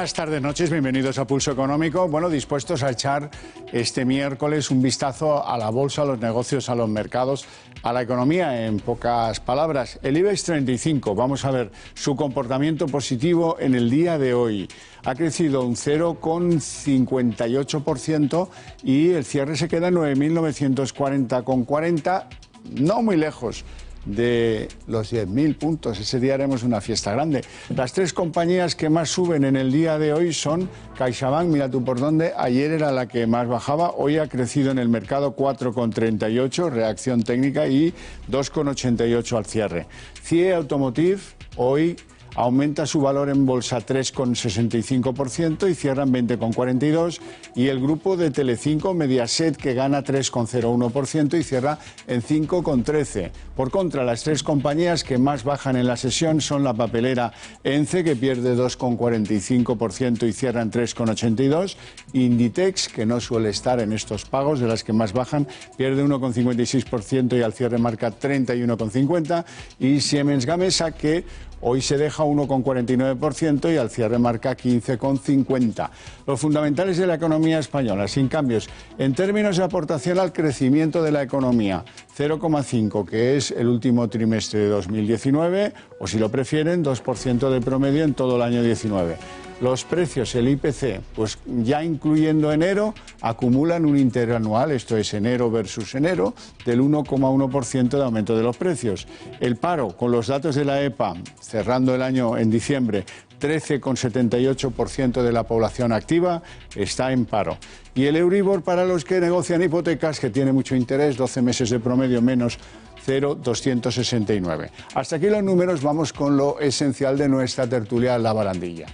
Buenas tardes, noches, bienvenidos a Pulso Económico. Bueno, dispuestos a echar este miércoles un vistazo a la bolsa, a los negocios, a los mercados, a la economía, en pocas palabras. El IBEX 35, vamos a ver su comportamiento positivo en el día de hoy. Ha crecido un 0,58% y el cierre se queda en 9.940,40, no muy lejos de los 10.000 puntos. Ese día haremos una fiesta grande. Las tres compañías que más suben en el día de hoy son CaixaBank, mira tú por dónde, ayer era la que más bajaba, hoy ha crecido en el mercado 4,38, reacción técnica, y 2,88 al cierre. CIE Automotive hoy aumenta su valor en bolsa 3,65% y cierra en 20,42%. Y el grupo de Telecinco, Mediaset, que gana 3,01% y cierra en 5,13%. Por contra, las tres compañías que más bajan en la sesión son la papelera ENCE, que pierde 2,45% y cierra en 3,82%. Inditex, que no suele estar en estos pagos, de las que más bajan, pierde 1,56% y al cierre marca 31,50%. Y Siemens Gamesa, que hoy se deja 1,49% y al cierre marca 15,50%. Los fundamentales de la economía española, sin cambios. En términos de aportación al crecimiento de la economía, 0,5%, que es el último trimestre de 2019, o si lo prefieren, 2% de promedio en todo el año 19. Los precios, el IPC, pues ya incluyendo enero, acumulan un interanual, esto es enero versus enero, del 1,1% de aumento de los precios. El paro, con los datos de la EPA, cerrando el año en diciembre, 13,78% de la población activa está en paro. Y el Euribor, para los que negocian hipotecas, que tiene mucho interés, 12 meses de promedio menos 0,269. Hasta aquí los números, vamos con lo esencial de nuestra tertulia, la barandilla.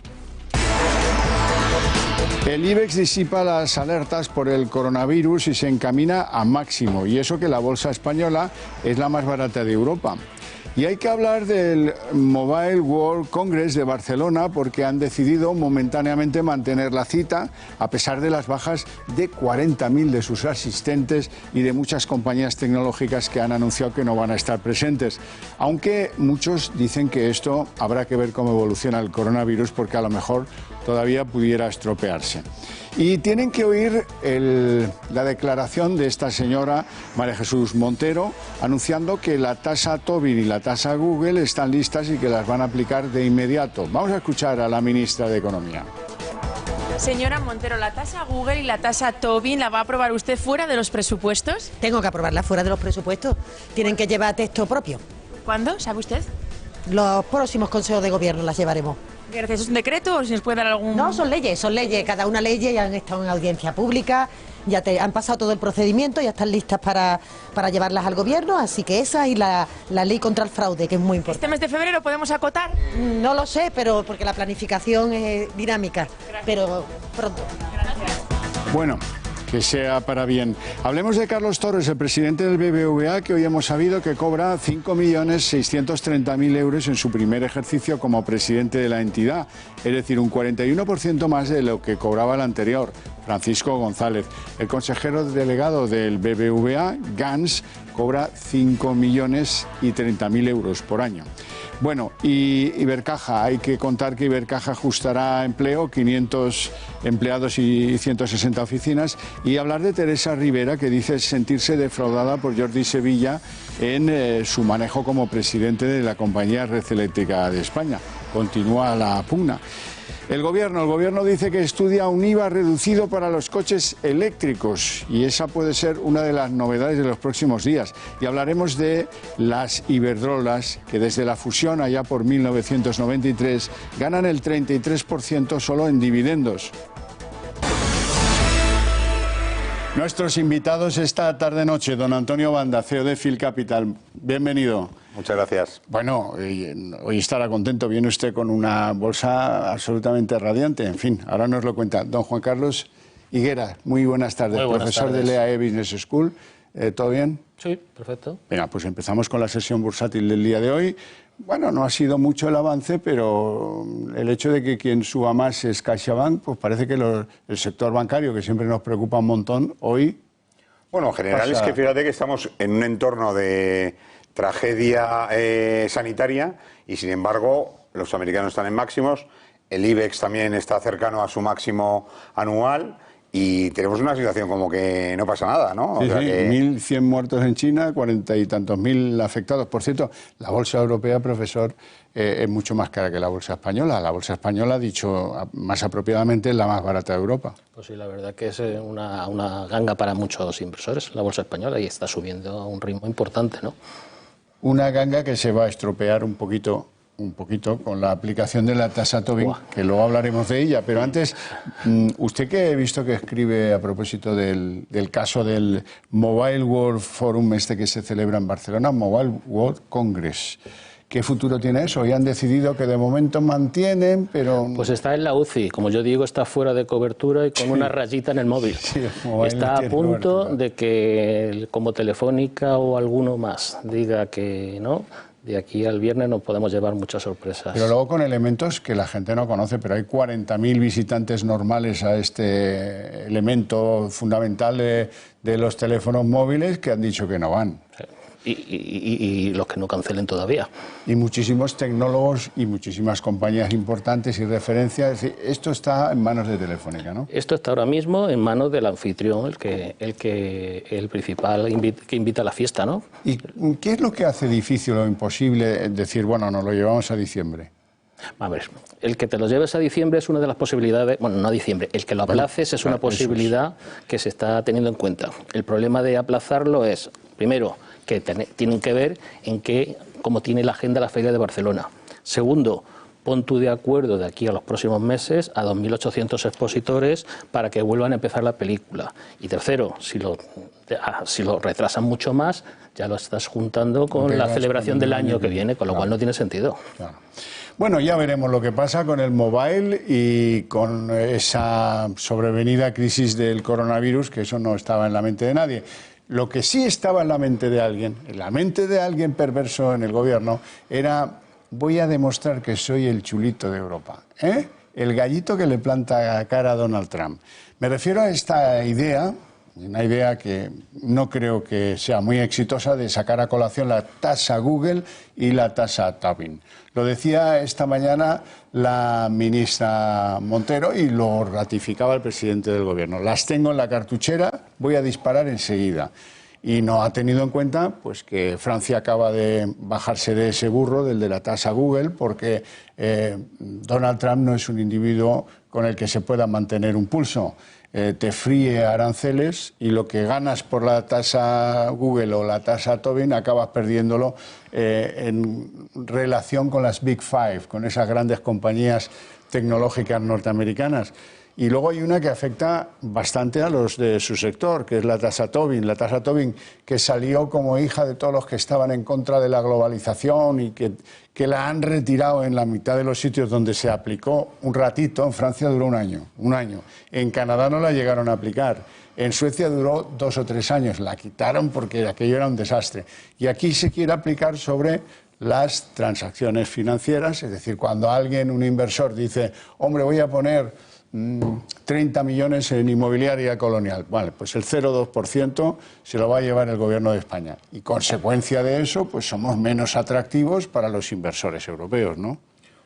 El IBEX disipa las alertas por el coronavirus y se encamina a máximo, y eso que la bolsa española es la más barata de Europa. Y hay que hablar del Mobile World Congress de Barcelona, porque han decidido momentáneamente mantener la cita a pesar de las bajas de 40.000 de sus asistentes y de muchas compañías tecnológicas que han anunciado que no van a estar presentes. Aunque muchos dicen que esto habrá que ver cómo evoluciona el coronavirus, porque a lo mejor todavía pudiera estropearse. Y tienen que oír la declaración de esta señora María Jesús Montero, anunciando que la tasa Tobin y la tasa Google están listas y que las van a aplicar de inmediato. Vamos a escuchar a la ministra de Economía. Señora Montero, ¿la tasa Google y la tasa Tobin la va a aprobar usted fuera de los presupuestos? Tengo que aprobarla fuera de los presupuestos. Tienen que llevar texto propio. ¿Cuándo? ¿Sabe usted? Los próximos consejos de gobierno las llevaremos. Gracias. ¿Es un decreto o si nos puede dar algún...? No, son leyes. Cada una ley ya han estado en audiencia pública, han pasado todo el procedimiento, ya están listas para llevarlas al gobierno, así que esa y la ley contra el fraude, que es muy importante. ¿Este mes de febrero podemos acotar? No lo sé, pero porque la planificación es dinámica. Gracias. Pero pronto. Gracias. Bueno, que sea para bien. Hablemos de Carlos Torres, el presidente del BBVA, que hoy hemos sabido que cobra 5.630.000 euros en su primer ejercicio como presidente de la entidad, es decir, un 41% más de lo que cobraba el anterior, Francisco González. El consejero delegado del BBVA, Gans, cobra 5.030.000 euros por año. Bueno, y Ibercaja, hay que contar que Ibercaja ajustará empleo, 500 empleados y 160 oficinas, y hablar de Teresa Rivera, que dice sentirse defraudada por Jordi Sevilla en su manejo como presidente de la compañía Red Eléctrica de España. Continúa la pugna. El gobierno dice que estudia un IVA reducido para los coches eléctricos, y esa puede ser una de las novedades de los próximos días. Y hablaremos de las Iberdrolas, que desde la fusión allá por 1993 ganan el 33% solo en dividendos. Nuestros invitados esta tarde-noche, don Antonio Banda, CEO de Phil Capital. Bienvenido. Muchas gracias. Bueno, hoy estará contento. Viene usted con una bolsa absolutamente radiante. En fin, ahora nos lo cuenta. Don Juan Carlos Higuera, muy buenas tardes. Muy buenas profesor tardes. de l'EAE Business School. ¿Todo bien? Sí, perfecto. Venga, pues empezamos con la sesión bursátil del día de hoy. Bueno, no ha sido mucho el avance, pero el hecho de que quien suba más es CaixaBank, pues parece que el sector bancario, que siempre nos preocupa un montón, hoy... Bueno, en general es que fíjate que estamos en un entorno de tragedia sanitaria y, sin embargo, los americanos están en máximos, el IBEX también está cercano a su máximo anual y tenemos una situación como que no pasa nada, ¿no? Sí, o sea sí, que... 1.100 muertos en China, 40 y tantos mil afectados. Por cierto, la bolsa europea, profesor, es mucho más cara que la bolsa española. La bolsa española, dicho más apropiadamente, es la más barata de Europa. Pues sí, la verdad que es una ganga para muchos inversores, la bolsa española, y está subiendo a un ritmo importante, ¿no? Una ganga que se va a estropear un poquito con la aplicación de la tasa Tobin, que luego hablaremos de ella. Pero antes, usted que he visto que escribe a propósito del caso del Mobile World Forum que se celebra en Barcelona, Mobile World Congress. ¿Qué futuro tiene eso? Y han decidido que de momento mantienen, pero... Pues está en la UCI, como yo digo, está fuera de cobertura y con una rayita en el móvil. Sí, está a punto de que, como Telefónica o alguno más, diga que no. De aquí al viernes nos podemos llevar muchas sorpresas. Pero luego con elementos que la gente no conoce, pero hay 40.000 visitantes normales a este elemento fundamental de los teléfonos móviles que han dicho que no van. Sí. Y los que no cancelen todavía. Y muchísimos tecnólogos y muchísimas compañías importantes y referencias. Es decir, esto está en manos de Telefónica, ¿no? Esto está ahora mismo en manos del anfitrión, el principal que invita a la fiesta, ¿no? ¿Y qué es lo que hace difícil o imposible decir, bueno, nos lo llevamos a diciembre? A ver, el que te lo lleves a diciembre es una de las posibilidades, bueno, no a diciembre, el que lo aplaces es una posibilidad que se está teniendo en cuenta. El problema de aplazarlo es, primero, que tienen que ver en cómo tiene la agenda la Feria de Barcelona. Segundo, pon tú de acuerdo de aquí a los próximos meses a 2.800 expositores para que vuelvan a empezar la película. Y tercero, si lo retrasan mucho más, ya lo estás juntando con la celebración del año que viene, con lo cual no tiene sentido. Claro. Bueno, ya veremos lo que pasa con el mobile y con esa sobrevenida crisis del coronavirus, que eso no estaba en la mente de nadie. Lo que sí estaba en la mente de alguien perverso en el gobierno, era: voy a demostrar que soy el chulito de Europa, el gallito que le planta cara a Donald Trump. Me refiero a esta idea, una idea que no creo que sea muy exitosa, de sacar a colación la tasa Google y la tasa Tobin. Lo decía esta mañana la ministra Montero y lo ratificaba el presidente del gobierno. Las tengo en la cartuchera, voy a disparar enseguida. Y no ha tenido en cuenta pues que Francia acaba de bajarse de ese burro, del de la tasa Google, porque Donald Trump no es un individuo con el que se pueda mantener un pulso. Te fríe aranceles y lo que ganas por la tasa Google o la tasa Tobin acabas perdiéndolo en relación con las Big Five, con esas grandes compañías tecnológicas norteamericanas. Y luego hay una que afecta bastante a los de su sector, que es la tasa Tobin. La tasa Tobin, que salió como hija de todos los que estaban en contra de la globalización y que la han retirado en la mitad de los sitios donde se aplicó un ratito. En Francia duró un año. En Canadá no la llegaron a aplicar. En Suecia duró 2 o 3 años. La quitaron porque aquello era un desastre. Y aquí se quiere aplicar sobre las transacciones financieras. Es decir, cuando un inversor dice, hombre, voy a poner 30 millones en inmobiliaria colonial. Vale, pues el 0,2% se lo va a llevar el gobierno de España. Y consecuencia de eso, pues somos menos atractivos para los inversores europeos, ¿no?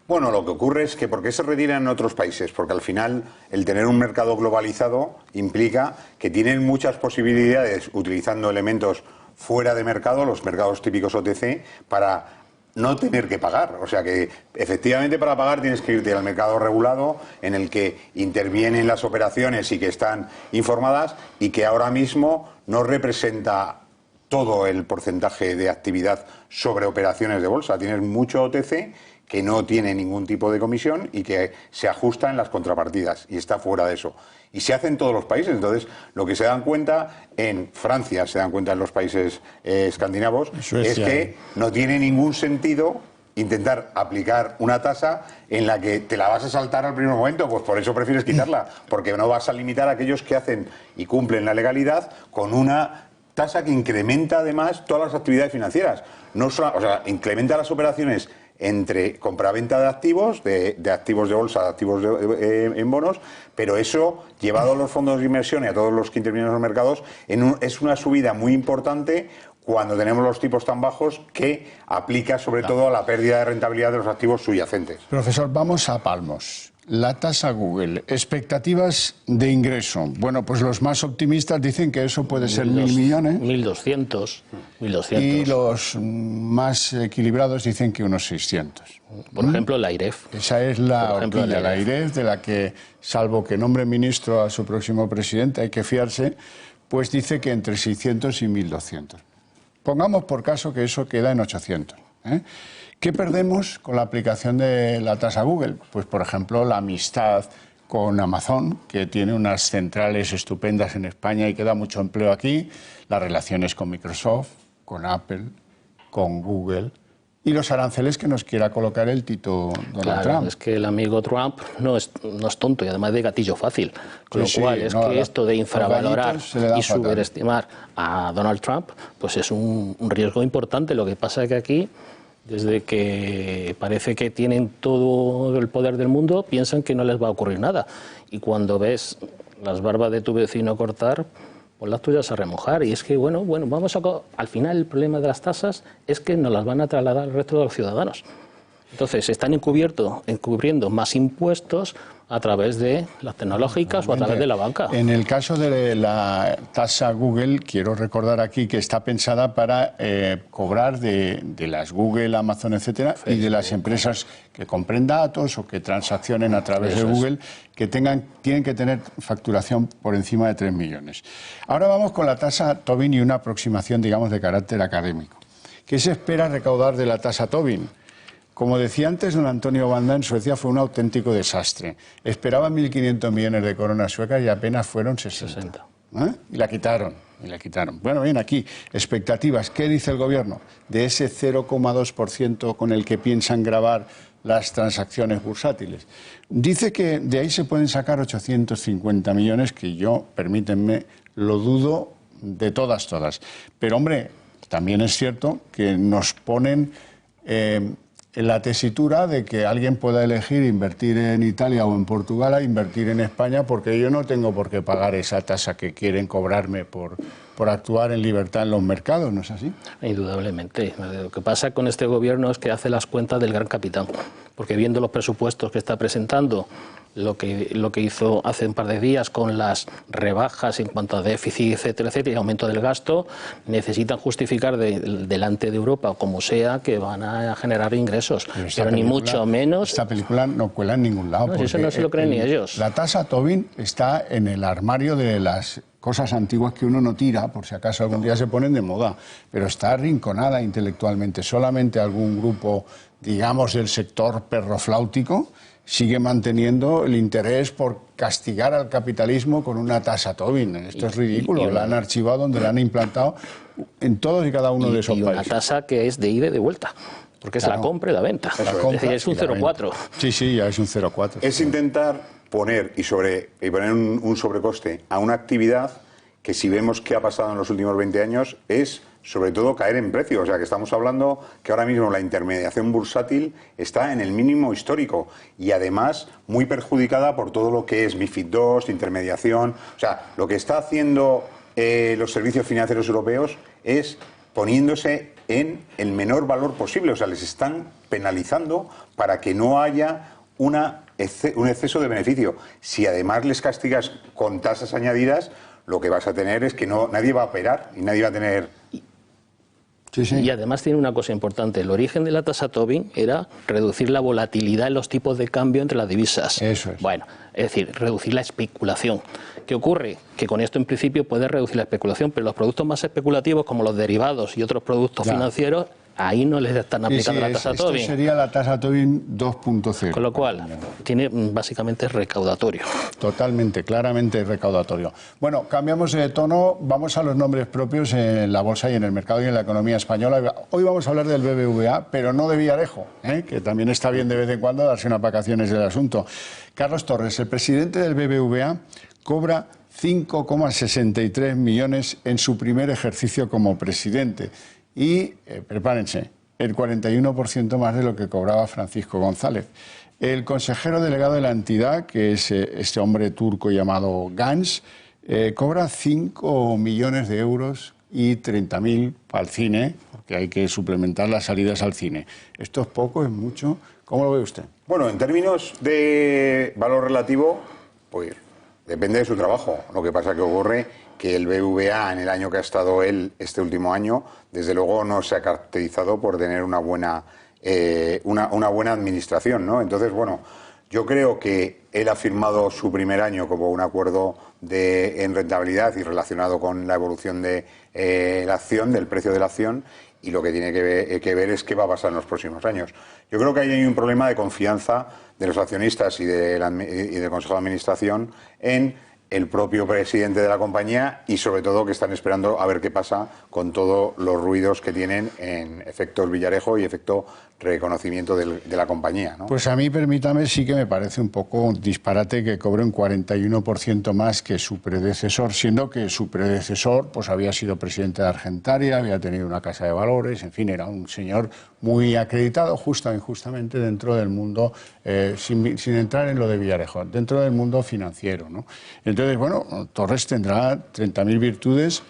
Bueno, lo que ocurre es que ¿por qué se retiran en otros países? Porque al final el tener un mercado globalizado implica que tienen muchas posibilidades, utilizando elementos fuera de mercado, los mercados típicos OTC, para no tener que pagar. O sea que efectivamente para pagar tienes que irte al mercado regulado, en el que intervienen las operaciones y que están informadas, y que ahora mismo no representa todo el porcentaje de actividad sobre operaciones de bolsa. Tienes mucho OTC que no tiene ningún tipo de comisión y que se ajusta en las contrapartidas y está fuera de eso. Y se hace en todos los países. Entonces, lo que se dan cuenta en Francia, se dan cuenta en los países escandinavos, es que no tiene ningún sentido intentar aplicar una tasa en la que te la vas a saltar al primer momento. Pues por eso prefieres quitarla, porque no vas a limitar a aquellos que hacen y cumplen la legalidad con una tasa que incrementa además todas las actividades financieras. No solo, o sea, incrementa las operaciones entre compraventa de activos de activos de bolsa, de activos en bonos, pero eso, llevado a los fondos de inversión y a todos los que intervienen en los mercados, es una subida muy importante cuando tenemos los tipos tan bajos, que aplica sobre todo a la pérdida de rentabilidad de los activos subyacentes. Profesor, vamos a palmos. La tasa Google, expectativas de ingreso. Bueno, pues los más optimistas dicen que eso puede ser 1.000 millones. 1.200. Y los más equilibrados dicen que unos 600. Por ejemplo, la AIREF. Esa es la horquilla, la AIREF, de la que, salvo que nombre ministro a su próximo presidente, hay que fiarse, pues dice que entre 600 y 1.200. Pongamos por caso que eso queda en 800. ¿Qué perdemos con la aplicación de la tasa Google? Pues, por ejemplo, la amistad con Amazon, que tiene unas centrales estupendas en España y que da mucho empleo aquí, las relaciones con Microsoft, con Apple, con Google, y los aranceles que nos quiera colocar el tito Donald Trump. Es que el amigo Trump no es tonto y además de gatillo fácil. Con lo cual, es que esto de infravalorar y subestimar a Donald Trump, pues es un riesgo importante. Lo que pasa es que aquí, desde que parece que tienen todo el poder del mundo, piensan que no les va a ocurrir nada. Y cuando ves las barbas de tu vecino cortar, pues las tuyas a remojar. Y es que, bueno, vamos a... Al final el problema de las tasas es que nos las van a trasladar al resto de los ciudadanos. Entonces, se están encubriendo más impuestos a través de las tecnológicas o a través de la banca. En el caso de la tasa Google, quiero recordar aquí que está pensada para cobrar de las Google, Amazon, etcétera, y de las empresas que compren datos o que transaccionen a través de Google, que tienen que tener facturación por encima de 3 millones. Ahora vamos con la tasa Tobin y una aproximación, digamos, de carácter académico. ¿Qué se espera recaudar de la tasa Tobin? Como decía antes, don Antonio Banda en Suecia fue un auténtico desastre. Esperaban 1.500 millones de coronas suecas y apenas fueron 60. Y la quitaron. Bueno, bien, aquí, expectativas. ¿Qué dice el gobierno? De ese 0,2% con el que piensan gravar las transacciones bursátiles. Dice que de ahí se pueden sacar 850 millones, que yo, permítanme, lo dudo de todas. Pero, hombre, también es cierto que nos ponen... en la tesitura de que alguien pueda elegir invertir en Italia o en Portugal a invertir en España, porque yo no tengo por qué pagar esa tasa que quieren cobrarme por actuar en libertad en los mercados, ¿no es así? Indudablemente. Lo que pasa con este gobierno es que hace las cuentas del gran capitán, porque viendo los presupuestos que está presentando, lo que hizo hace un par de días con las rebajas en cuanto a déficit, etcétera, y aumento del gasto, necesitan justificar delante de Europa, o como sea, que van a generar ingresos. Pero ni mucho menos... Esta película no cuela en ningún lado. No, si eso no se lo creen ni ellos. La tasa Tobin está en el armario de las cosas antiguas que uno no tira, por si acaso algún día se ponen de moda, pero está arrinconada intelectualmente. Solamente algún grupo, digamos, del sector perrofláutico sigue manteniendo el interés por castigar al capitalismo con una tasa Tobin. Esto es ridículo. La han archivado donde la han implantado en todos y cada uno de esos países. Una tasa que es de ida y de vuelta, porque es la compra y la venta. Es decir, es un 0,4. Sí, ya es un 0,4. Es intentar poner poner un sobrecoste a una actividad que, si vemos qué ha pasado en los últimos 20 años, es sobre todo caer en precio. O sea, que estamos hablando que ahora mismo la intermediación bursátil está en el mínimo histórico y además muy perjudicada por todo lo que es MiFID II, intermediación. O sea, lo que está haciendo los servicios financieros europeos es poniéndose en el menor valor posible. O sea, les están penalizando para que no haya un exceso de beneficio. Si además les castigas con tasas añadidas, lo que vas a tener es que nadie va a operar y nadie va a tener... Sí. Y además tiene una cosa importante. El origen de la tasa Tobin era reducir la volatilidad en los tipos de cambio entre las divisas. Eso es. Bueno, es decir, reducir la especulación. ¿Qué ocurre? Que con esto en principio puede reducir la especulación, pero los productos más especulativos, como los derivados y otros productos financieros, ahí no les están aplicando la tasa Tobin. Esto sería la tasa Tobin 2.0. Con lo cual, tiene básicamente recaudatorio. Totalmente, claramente recaudatorio. Bueno, cambiamos de tono, vamos a los nombres propios en la bolsa y en el mercado y en la economía española. Hoy vamos a hablar del BBVA, pero no de Villarejo, que también está bien de vez en cuando darse unas vacaciones del asunto. Carlos Torres, el presidente del BBVA, cobra 5,63 millones en su primer ejercicio como presidente. Y, prepárense, el 41% más de lo que cobraba Francisco González. El consejero delegado de la entidad, que es este hombre turco llamado Gans, cobra 5 millones de euros y 30.000 para el cine, porque hay que suplementar las salidas al cine. Esto es poco, es mucho. ¿Cómo lo ve usted? Bueno, en términos de valor relativo, pues depende de su trabajo. Lo que pasa que ocurre que el BBVA, en el año que ha estado él, este último año, desde luego no se ha caracterizado por tener una buena administración, ¿no? Entonces, bueno, yo creo que él ha firmado su primer año como un acuerdo en rentabilidad y relacionado con la evolución de la acción, del precio de la acción, y lo que tiene que ver es qué va a pasar en los próximos años. Yo creo que ahí hay un problema de confianza de los accionistas y del Consejo de Administración en el propio presidente de la compañía y sobre todo que están esperando a ver qué pasa con todos los ruidos que tienen en efecto el Villarejo y efecto reconocimiento de la compañía, ¿no? Pues a mí, permítame, sí que me parece un poco un disparate que cobre un 41% más que su predecesor, siendo que su predecesor pues había sido presidente de Argentaria, había tenido una casa de valores, en fin, era un señor muy acreditado justa o injustamente dentro del mundo, sin entrar en lo de Villarejo, dentro del mundo financiero, ¿no? Entonces, bueno, Torres tendrá 30.000 virtudes,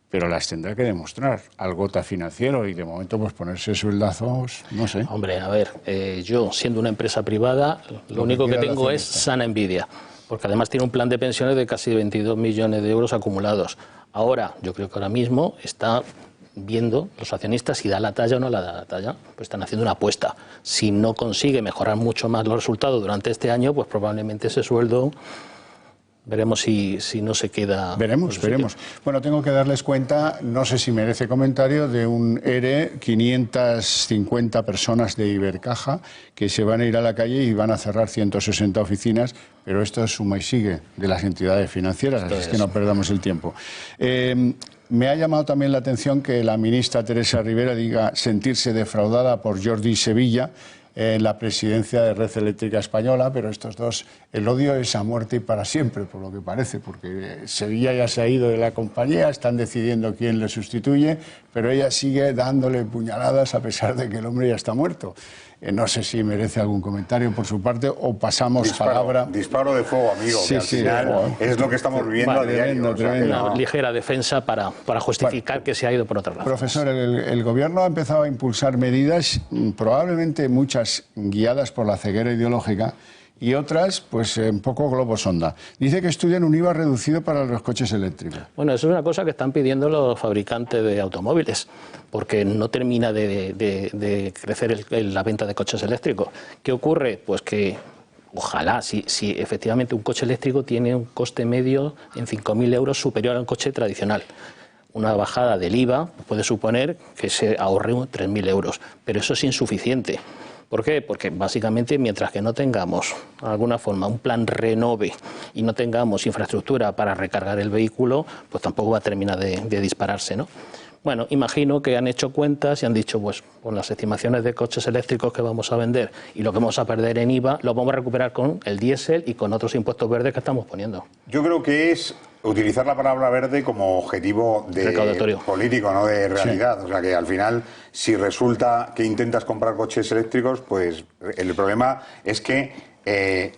pero las tendrá que demostrar al gota financiero y de momento pues ponerse sueldazos, no sé. Hombre, a ver, yo siendo una empresa privada, lo único que tengo es sana envidia, porque además tiene un plan de pensiones de casi 22 millones de euros acumulados. Ahora, yo creo que ahora mismo está viendo los accionistas si da la talla o no da la talla, pues están haciendo una apuesta. Si no consigue mejorar mucho más los resultados durante este año, pues probablemente ese sueldo... Veremos si no se queda... Veremos. Bueno, tengo que darles cuenta, no sé si merece comentario, de un ERE, 550 personas de Ibercaja que se van a ir a la calle y van a cerrar 160 oficinas, pero esto es suma y sigue de las entidades financieras, así es que no perdamos el tiempo. Me ha llamado también la atención que la ministra Teresa Rivera diga sentirse defraudada por Jordi Sevilla en la presidencia de Red Eléctrica Española, pero estos dos, el odio es a muerte y para siempre, por lo que parece, porque Sevilla ya se ha ido de la compañía, están decidiendo quién le sustituye, pero ella sigue dándole puñaladas a pesar de que el hombre ya está muerto. No sé si merece algún comentario por su parte o pasamos palabra. Disparo de fuego, amigo, sí, que al final es lo que estamos viviendo a diario. Una ligera defensa para justificar que se ha ido por otra razón. Profesor, el Gobierno ha empezado a impulsar medidas, probablemente muchas guiadas por la ceguera ideológica, y otras, pues un poco globo sonda. Dice que estudian un IVA reducido para los coches eléctricos. Bueno, eso es una cosa que están pidiendo los fabricantes de automóviles, porque no termina de crecer la venta de coches eléctricos. ¿Qué ocurre? Pues que ojalá, si efectivamente un coche eléctrico tiene un coste medio en 5.000 euros superior a un coche tradicional. Una bajada del IVA puede suponer que se ahorre 3.000 euros, pero eso es insuficiente. ¿Por qué? Porque básicamente mientras que no tengamos de alguna forma un plan renove y no tengamos infraestructura para recargar el vehículo, pues tampoco va a terminar de dispararse, ¿no? Bueno, imagino que han hecho cuentas y han dicho, pues con las estimaciones de coches eléctricos que vamos a vender y lo que vamos a perder en IVA, lo vamos a recuperar con el diésel y con otros impuestos verdes que estamos poniendo. Yo creo que es utilizar la palabra verde como objetivo político, no de realidad. Sí. O sea que al final, si resulta que intentas comprar coches eléctricos, pues el problema es que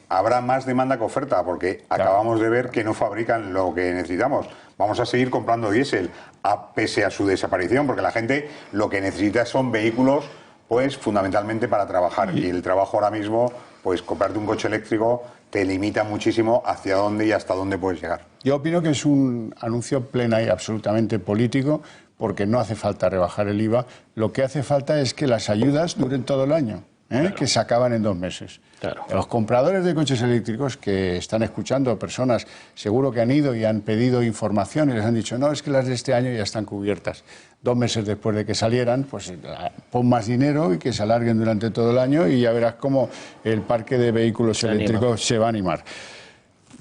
habrá más demanda que oferta, porque acabamos de ver que no fabrican lo que necesitamos. Vamos a seguir comprando diésel, pese a su desaparición, porque la gente lo que necesita son vehículos, pues fundamentalmente para trabajar. Y el trabajo ahora mismo, pues comprarte un coche eléctrico te limita muchísimo hacia dónde y hasta dónde puedes llegar. Yo opino que es un anuncio plena y absolutamente político, porque no hace falta rebajar el IVA. Lo que hace falta es que las ayudas duren todo el año. Claro. Que se acaban en 2 meses. Claro. Los compradores de coches eléctricos que están escuchando, personas seguro que han ido y han pedido información y les han dicho, no, es que las de este año ya están cubiertas. 2 meses después de que salieran, pues pon más dinero y que se alarguen durante todo el año y ya verás cómo el parque de vehículos eléctricos se va a animar.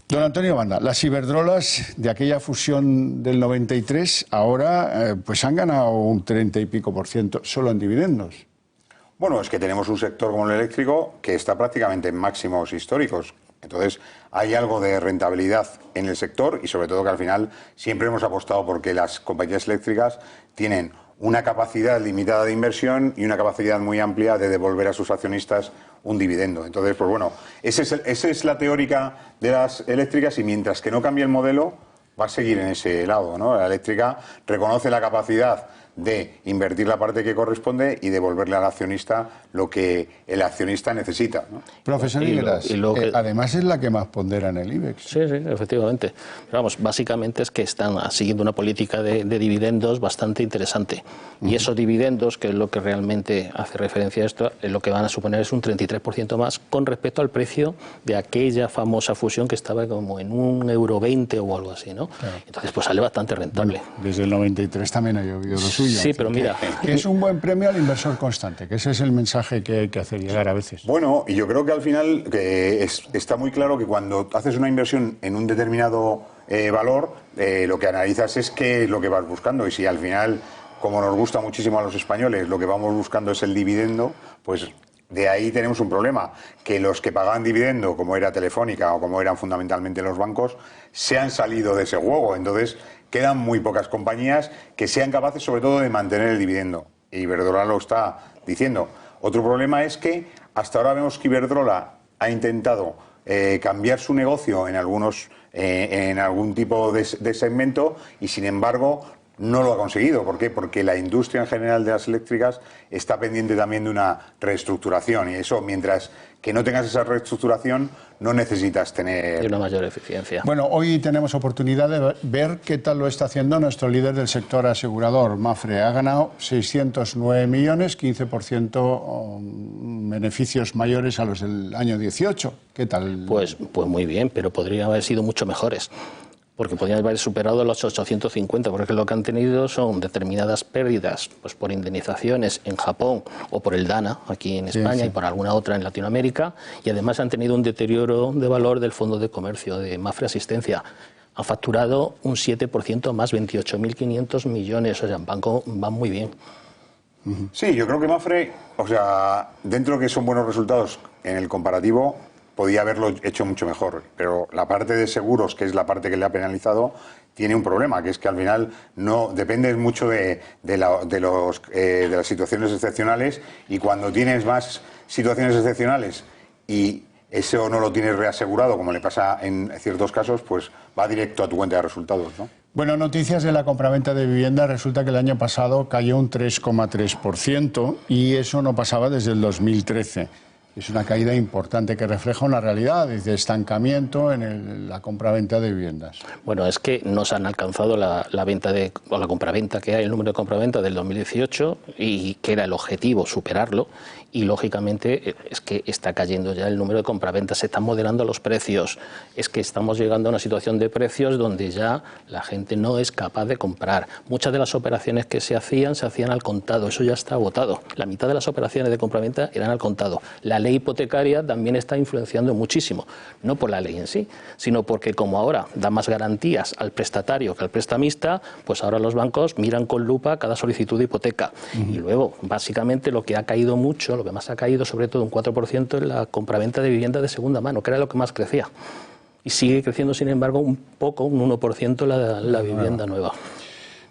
Don Antonio Banda, las Iberdrolas de aquella fusión del 93 ahora pues han ganado un 30 y pico % solo en dividendos. Bueno, es que tenemos un sector como el eléctrico que está prácticamente en máximos históricos. Entonces, hay algo de rentabilidad en el sector y sobre todo que al final siempre hemos apostado porque las compañías eléctricas tienen una capacidad limitada de inversión y una capacidad muy amplia de devolver a sus accionistas un dividendo. Entonces, pues bueno, esa es la teórica de las eléctricas y mientras que no cambie el modelo, va a seguir en ese lado, ¿no? La eléctrica reconoce la capacidad de invertir la parte que corresponde y devolverle al accionista lo que el accionista necesita, ¿no? Profesor Higueras, además es la que más pondera en el IBEX. Sí, efectivamente. Pero vamos, básicamente es que están siguiendo una política de dividendos bastante interesante. Y esos dividendos, que es lo que realmente hace referencia a esto, es lo que van a suponer es un 33% más con respecto al precio de aquella famosa fusión que estaba como en €1,20 o algo así, ¿no? Claro. Entonces, pues sale bastante rentable. Bueno, desde el 93 también ha llovido lo suyo. Sí, pero mira... Que es un buen premio al inversor constante, que ese es el mensaje que hay que hacer llegar a veces. Bueno, y yo creo que al final está muy claro que cuando haces una inversión en un determinado valor, lo que analizas es qué es lo que vas buscando. Y si al final, como nos gusta muchísimo a los españoles, lo que vamos buscando es el dividendo, pues de ahí tenemos un problema, que los que pagaban dividendo, como era Telefónica o como eran fundamentalmente los bancos, se han salido de ese juego. Entonces quedan muy pocas compañías que sean capaces sobre todo de mantener el dividendo. Y Iberdrola lo está diciendo. Otro problema es que hasta ahora vemos que Iberdrola ha intentado cambiar su negocio en algún tipo de segmento y sin embargo no lo ha conseguido. ¿Por qué? Porque la industria en general de las eléctricas está pendiente también de una reestructuración y eso, mientras que no tengas esa reestructuración, no necesitas tener... Y una mayor eficiencia. Bueno, hoy tenemos oportunidad de ver qué tal lo está haciendo nuestro líder del sector asegurador, Mapfre. Ha ganado 609 millones, 15% beneficios mayores a los del año 18. ¿Qué tal? Pues muy bien, pero podrían haber sido mucho mejores. Porque podrían haber superado los 850, porque lo que han tenido son determinadas pérdidas pues por indemnizaciones en Japón o por el Dana aquí en España y por alguna otra en Latinoamérica, y además han tenido un deterioro de valor del fondo de comercio de Mapfre Asistencia. Han facturado un 7% más, 28.500 millones, o sea, van muy bien. Sí, yo creo que Mapfre, o sea, dentro de que son buenos resultados en el comparativo, podía haberlo hecho mucho mejor, pero la parte de seguros, que es la parte que le ha penalizado, tiene un problema, que es que al final no depende mucho de las situaciones excepcionales, y cuando tienes más situaciones excepcionales y eso no lo tienes reasegurado, como le pasa en ciertos casos, pues va directo a tu cuenta de resultados, ¿no? Bueno, noticias de la compraventa de vivienda. Resulta que el año pasado cayó un 3,3% y eso no pasaba desde el 2013. Es una caída importante que refleja una realidad de estancamiento en la compraventa de viviendas. Bueno, es que no se han alcanzado la compraventa que hay, el número de compraventa del 2018, y que era el objetivo superarlo, y lógicamente es que está cayendo ya el número de compraventas, se están moderando los precios, es que estamos llegando a una situación de precios donde ya la gente no es capaz de comprar. Muchas de las operaciones que se hacían al contado, eso ya está agotado. La mitad de las operaciones de compraventa eran al contado. La ley hipotecaria también está influenciando muchísimo, no por la ley en sí, sino porque como ahora da más garantías al prestatario que al prestamista, pues ahora los bancos miran con lupa cada solicitud de hipoteca. Y luego, básicamente, lo que ha caído mucho, lo que más ha caído, sobre todo un 4%, en la compraventa de vivienda de segunda mano, que era lo que más crecía. Y sigue creciendo, sin embargo, un 1% la vivienda nueva.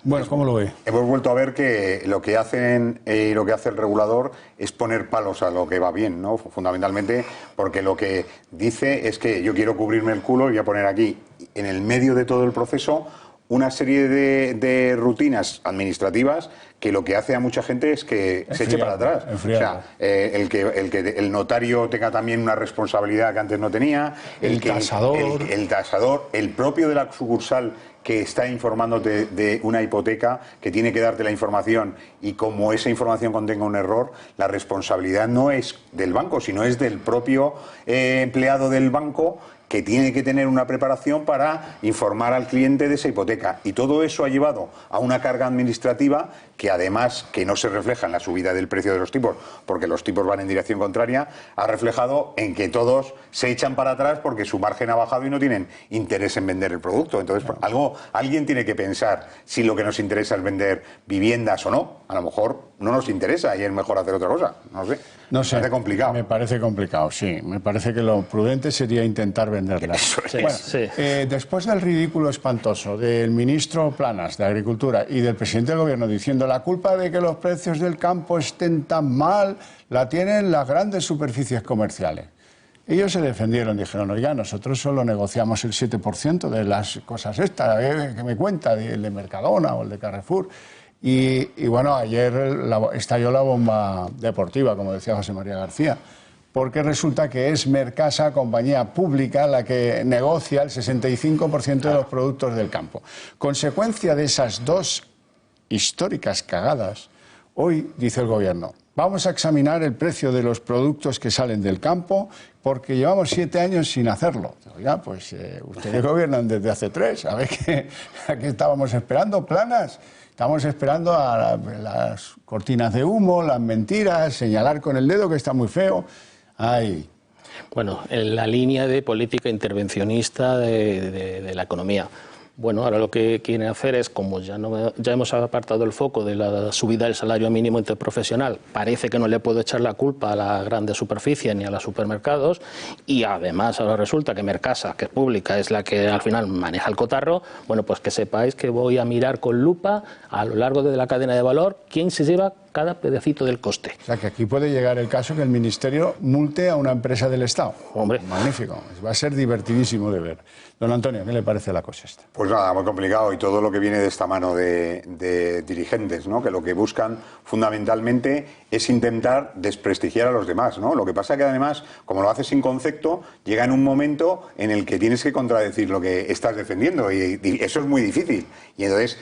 Bueno, ¿cómo lo ve? Hemos vuelto a ver que lo que hacen y lo que hace el regulador es poner palos a lo que va bien, ¿no? Fundamentalmente porque lo que dice es que yo quiero cubrirme el culo y voy a poner aquí, en el medio de todo el proceso, una serie de rutinas administrativas que lo que hace a mucha gente es que se eche para atrás. O sea, el que el notario tenga también una responsabilidad que antes no tenía, el tasador, el propio de la sucursal que está informándote de una hipoteca, que tiene que darte la información, y como esa información contenga un error, la responsabilidad no es del banco, sino es del propio empleado del banco, que tiene que tener una preparación para informar al cliente de esa hipoteca. Y todo eso ha llevado a una carga administrativa que, además, que no se refleja en la subida del precio de los tipos, porque los tipos van en dirección contraria, ha reflejado en que todos se echan para atrás porque su margen ha bajado y no tienen interés en vender el producto. Entonces, alguien tiene que pensar si lo que nos interesa es vender viviendas o no. A lo mejor no nos interesa y es mejor hacer otra cosa. No sé. No sé. Me parece complicado. Me parece complicado, sí. Me parece que lo prudente sería intentar venderlas. Sí, bueno, sí. Después del ridículo espantoso del ministro Planas de Agricultura y del presidente del Gobierno diciendo la culpa de que los precios del campo estén tan mal la tienen las grandes superficies comerciales. Ellos se defendieron, dijeron, oiga, nosotros solo negociamos el 7% de las cosas estas, que me cuenta, el de Mercadona o el de Carrefour. Y bueno, ayer estalló la bomba deportiva, como decía José María García, porque resulta que es Mercasa, compañía pública, la que negocia el 65% de los productos del campo. Consecuencia de esas dos históricas cagadas, hoy dice el gobierno: vamos a examinar el precio de los productos que salen del campo porque llevamos 7 años sin hacerlo. Ya, pues ustedes gobiernan desde hace 3. A ver a qué estábamos esperando, planas. Estamos esperando a las cortinas de humo, las mentiras, señalar con el dedo que está muy feo. Ay. Bueno, en la línea de política intervencionista de la economía. Bueno, ahora lo que quieren hacer es, como ya hemos apartado el foco de la subida del salario mínimo interprofesional, parece que no le puedo echar la culpa a las grandes superficies ni a los supermercados, y además ahora resulta que Mercasa, que es pública, es la que al final maneja el cotarro. Bueno, pues que sepáis que voy a mirar con lupa a lo largo de la cadena de valor quién se lleva cada pedacito del coste. O sea, que aquí puede llegar el caso que el Ministerio multe a una empresa del Estado. Hombre. Magnífico. Va a ser divertidísimo de ver. Don Antonio, ¿qué le parece la cosa esta? Pues nada, muy complicado, y todo lo que viene de esta mano de dirigentes, ¿no? Que lo que buscan fundamentalmente es intentar desprestigiar a los demás, ¿no? Lo que pasa que además, como lo haces sin concepto, llega en un momento en el que tienes que contradecir lo que estás defendiendo, y eso es muy difícil. Y entonces,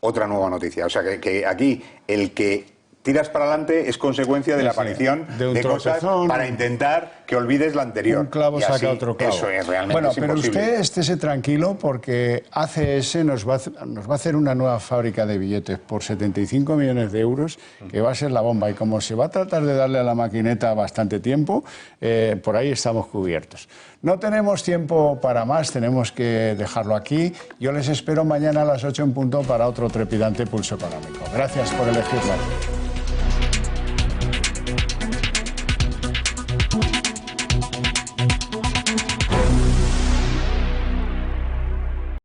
otra nueva noticia. O sea, que aquí el que tiras para adelante es consecuencia de la aparición de cosas para intentar que olvides la anterior. Un clavo saca otro clavo. Eso es realmente bueno, es pero imposible. usted estése tranquilo, porque ACS nos va a hacer una nueva fábrica de billetes por 75 millones de euros, que va a ser la bomba. Y como se va a tratar de darle a la maquineta bastante tiempo, por ahí estamos cubiertos. No tenemos tiempo para más, tenemos que dejarlo aquí. Yo les espero mañana a las 8 en punto para otro trepidante Pulso Económico. Gracias por elegirnos.